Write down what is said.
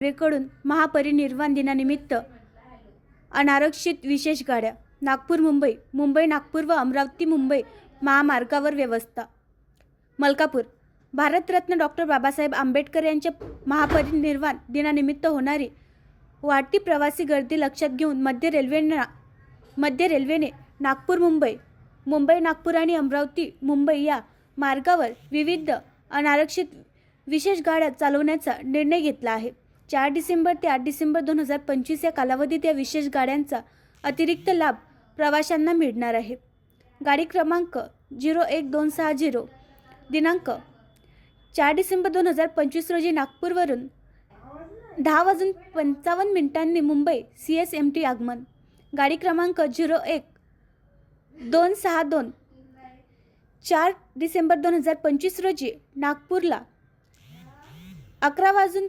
रेल्वेकडून महापरिनिर्वाण दिनानिमित्त अनारक्षित विशेष गाड्या नागपूर मुंबई, मुंबई नागपूर व अमरावती मुंबई महामार्गावर व्यवस्था. मलकापूर. भारतरत्न डॉक्टर बाबासाहेब आंबेडकर यांच्या महापरिनिर्वाण दिनानिमित्त होणारी वाढती प्रवासी गर्दी लक्षात घेऊन मध्य रेल्वेने नागपूर मुंबई, मुंबई नागपूर आणि अमरावती मुंबई या मार्गावर विविध अनारक्षित विशेष गाड्या चालवण्याचा निर्णय घेतला आहे. 4 डिसेंबर ते 8 डिसेंबर 2025 या कालावधीत या विशेष गाड्यांचा अतिरिक्त लाभ प्रवाशांना मिळणार आहे. गाडी क्रमांक 01260 दिनांक 4 डिसेंबर 2025 रोजी नागपूरवरून 10:55 मुंबई CSMT आगमन. गाडी क्रमांक 01262 4 डिसेंबर 2025 रोजी नागपूरला 11:55